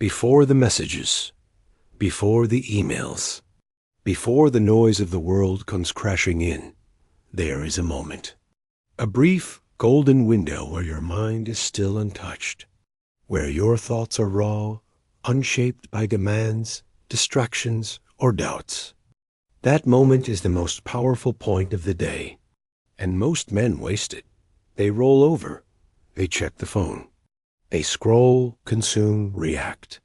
Before the messages, before the emails, before the noise of the world comes crashing in, there is a moment. A brief, golden window where your mind is still untouched, where your thoughts are raw, unshaped by demands, distractions, or doubts. That moment is the most powerful point of the day, and most men waste it. They roll over. They check the phone. They scroll, consume, react.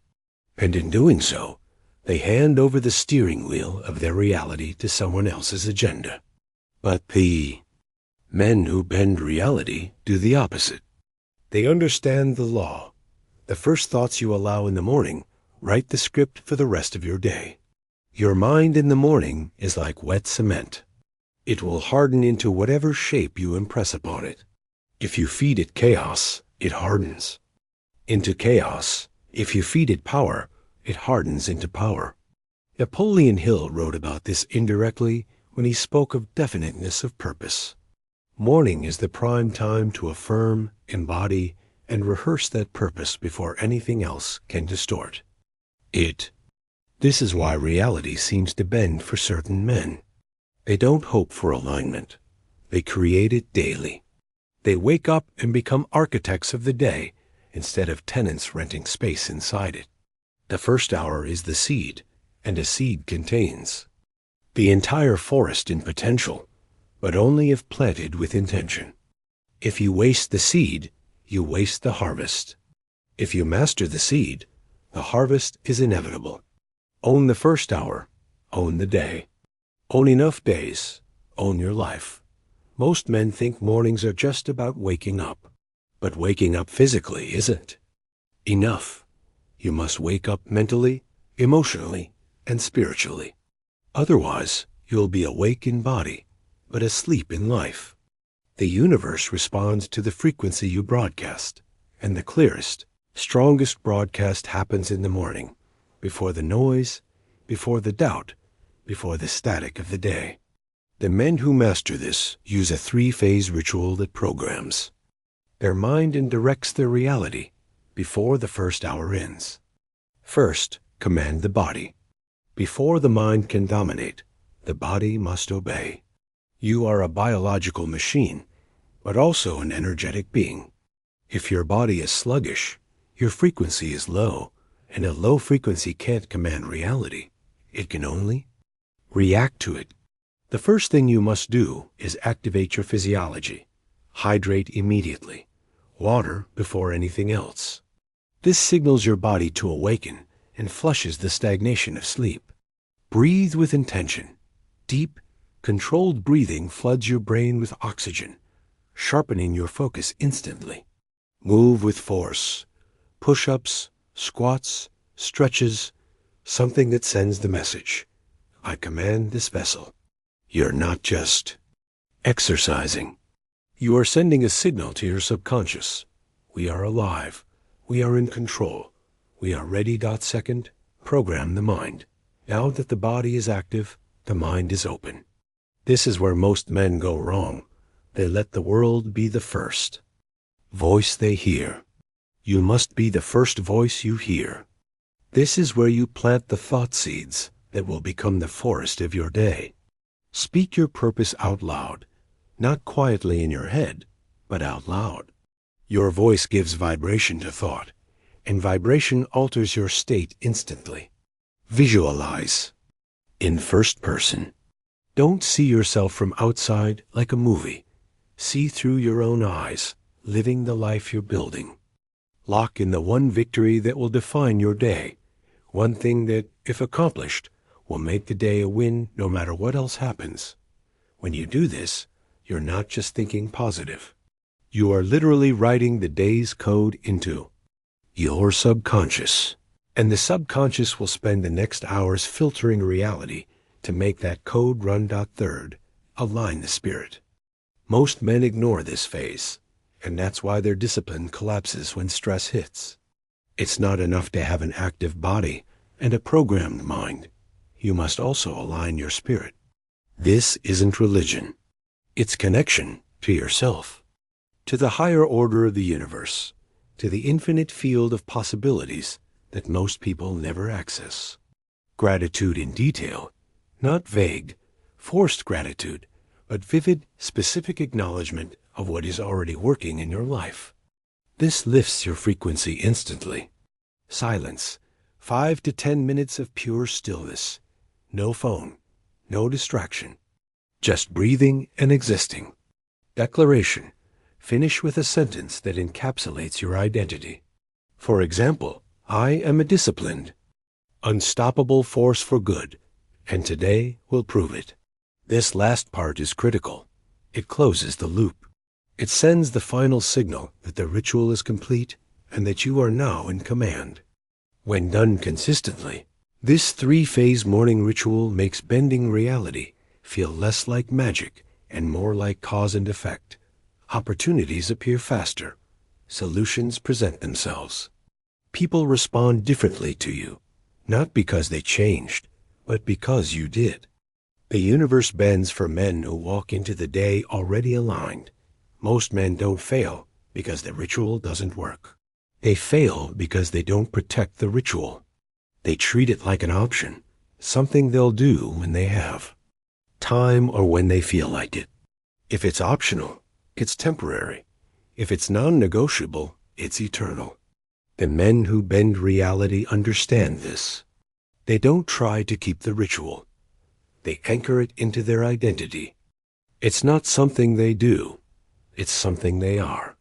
And in doing so, they hand over the steering wheel of their reality to someone else's agenda. But the men who bend reality do the opposite. They understand the law. The first thoughts you allow in the morning write the script for the rest of your day. Your mind in the morning is like wet cement. It will harden into whatever shape you impress upon it. If you feed it chaos, it hardens into chaos. If you feed it power, it hardens into power. Napoleon Hill wrote about this indirectly when he spoke of definiteness of purpose. Morning is the prime time to affirm, embody, and rehearse that purpose before anything else can distort it. This is why reality seems to bend for certain men. They don't hope for alignment. They create it daily. They wake up and become architects of the day instead of tenants renting space inside it. The first hour is the seed, and a seed contains the entire forest in potential, but only if planted with intention. If you waste the seed, you waste the harvest. If you master the seed, the harvest is inevitable. Own the first hour. Own the day. Own enough days. Own your life. Most men think mornings are just about waking up. But waking up physically isn't enough. You must wake up mentally, emotionally, and spiritually. Otherwise, you'll be awake in body, but asleep in life. The universe responds to the frequency you broadcast, and the clearest, strongest broadcast happens in the morning, before the noise, before the doubt, before the static of the day. The men who master this use a three-phase ritual that programs their mind and directs their reality before the first hour ends. First, command the body. Before the mind can dominate, the body must obey. You are a biological machine, but also an energetic being. If your body is sluggish, your frequency is low, and a low frequency can't command reality. It can only react to it. The first thing you must do is activate your physiology. Hydrate immediately. Water before anything else. This signals your body to awaken and flushes the stagnation of sleep. Breathe with intention. Deep, controlled breathing floods your brain with oxygen, sharpening your focus instantly. Move with force. Push-ups, squats, stretches, something that sends the message. I command this vessel. You're not just exercising. You are sending a signal to your subconscious. We are alive. We are in control. We are ready. Second, program the mind. Now that the body is active, the mind is open. This is where most men go wrong. They let the world be the first voice they hear. You must be the first voice you hear. This is where you plant the thought seeds that will become the forest of your day. Speak your purpose out loud, not quietly in your head, but out loud. Your voice gives vibration to thought, and vibration alters your state instantly. Visualize. In first person. Don't see yourself from outside like a movie. See through your own eyes, living the life you're building. Lock in the one victory that will define your day, one thing that, if accomplished, will make the day a win no matter what else happens. When you do this, you're not just thinking positive. You are literally writing the day's code into your subconscious. And the subconscious will spend the next hours filtering reality to make that code run. Third, align the spirit. Most men ignore this phase, and that's why their discipline collapses when stress hits. It's not enough to have an active body and a programmed mind. You must also align your spirit. This isn't religion. It's connection to yourself, to the higher order of the universe, to the infinite field of possibilities that most people never access. Gratitude in detail, not vague, forced gratitude, but vivid, specific acknowledgement of what is already working in your life. This lifts your frequency instantly. Silence, 5 to 10 minutes of pure stillness. No phone, no distraction, just breathing and existing. Declaration, finish with a sentence that encapsulates your identity. For example, I am a disciplined, unstoppable force for good, and today will prove it. This last part is critical. It closes the loop. It sends the final signal that the ritual is complete and that you are now in command. When done consistently, this 3-phase morning ritual makes bending reality feel less like magic and more like cause and effect. Opportunities appear faster. Solutions present themselves. People respond differently to you, not because they changed, but because you did. The universe bends for men who walk into the day already aligned. Most men don't fail because the ritual doesn't work. They fail because they don't protect the ritual. They treat it like an option, something they'll do when they have time or when they feel like it. If it's optional, it's temporary. If it's non-negotiable, it's eternal. The men who bend reality understand this. They don't try to keep the ritual. They anchor it into their identity. It's not something they do. It's something they are.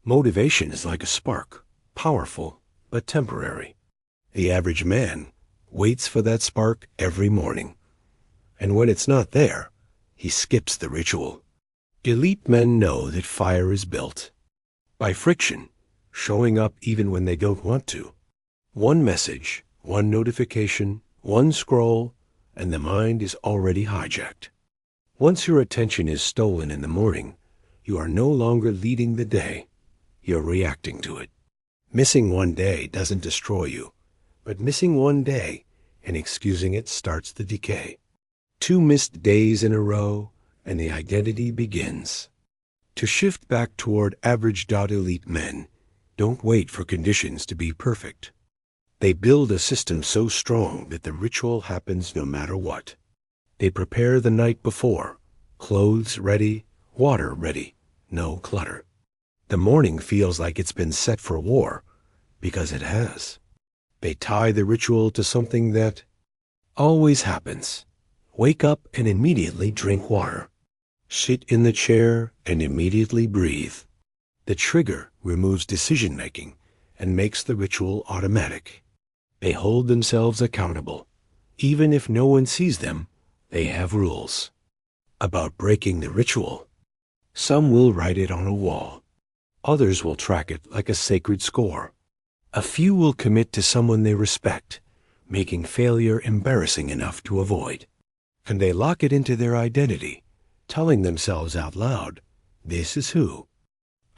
Motivation is like a spark, powerful but temporary. The average man waits for that spark every morning. And when it's not there, he skips the ritual. Elite men know that fire is built by friction, showing up even when they don't want to. One message, one notification, one scroll, and the mind is already hijacked. Once your attention is stolen in the morning, you are no longer leading the day. You're reacting to it. Missing one day doesn't destroy you, but missing one day and excusing it starts the decay. 2 missed days in a row, and the identity begins. To shift back toward average elite men, don't wait for conditions to be perfect. They build a system so strong that the ritual happens no matter what. They prepare the night before, clothes ready, water ready, no clutter. The morning feels like it's been set for war, because it has. They tie the ritual to something that always happens. Wake up and immediately drink water. Sit in the chair and immediately breathe. The trigger removes decision-making and makes the ritual automatic. They hold themselves accountable. Even if no one sees them, they have rules. About breaking the ritual, some will write it on a wall. Others will track it like a sacred score. A few will commit to someone they respect, making failure embarrassing enough to avoid. And they lock it into their identity, telling themselves out loud, "This is who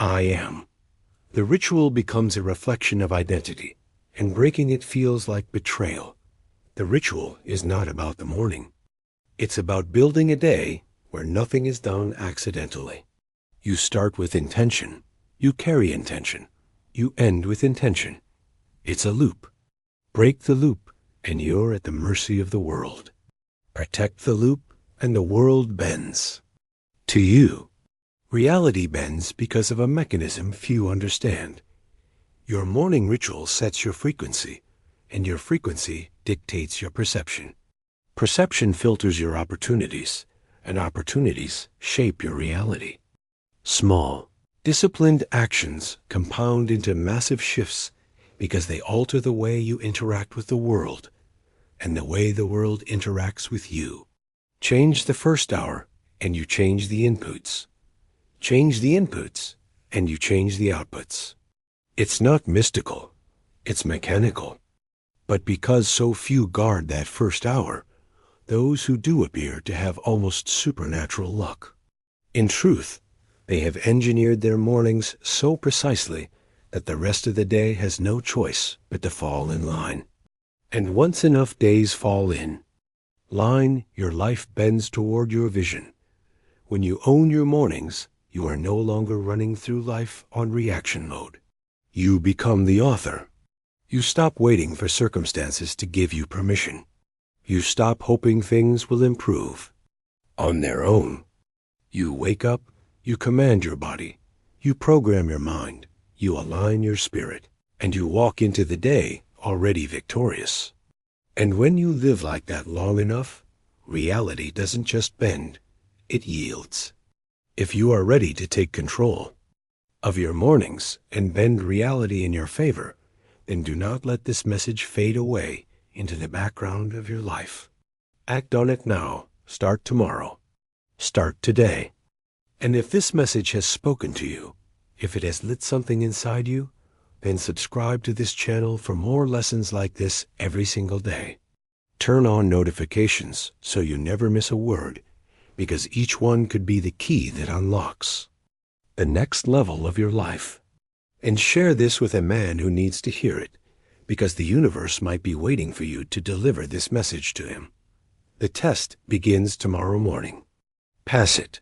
I am." The ritual becomes a reflection of identity, and breaking it feels like betrayal. The ritual is not about the morning. It's about building a day where nothing is done accidentally. You start with intention. You carry intention. You end with intention. It's a loop. Break the loop, and you're at the mercy of the world. Protect the loop, and the world bends. To you, reality bends because of a mechanism few understand. Your morning ritual sets your frequency, and your frequency dictates your perception. Perception filters your opportunities, and opportunities shape your reality. Small, disciplined actions compound into massive shifts because they alter the way you interact with the world and the way the world interacts with you. Change the first hour, and you change the inputs. Change the inputs, and you change the outputs. It's not mystical, it's mechanical. But because so few guard that first hour, those who do appear to have almost supernatural luck. In truth, they have engineered their mornings so precisely that the rest of the day has no choice but to fall in line. And once enough days fall in line, your life bends toward your vision. When you own your mornings, you are no longer running through life on reaction mode. You become the author. You stop waiting for circumstances to give you permission. You stop hoping things will improve on their own. You wake up, you command your body, you program your mind, you align your spirit, and you walk into the day already victorious. And when you live like that long enough, reality doesn't just bend, it yields. If you are ready to take control of your mornings and bend reality in your favor, then do not let this message fade away into the background of your life. Act on it now. Start tomorrow. Start today. And if this message has spoken to you, if it has lit something inside you, then subscribe to this channel for more lessons like this every single day. Turn on notifications so you never miss a word, because each one could be the key that unlocks the next level of your life. And share this with a man who needs to hear it, because the universe might be waiting for you to deliver this message to him. The test begins tomorrow morning. Pass it.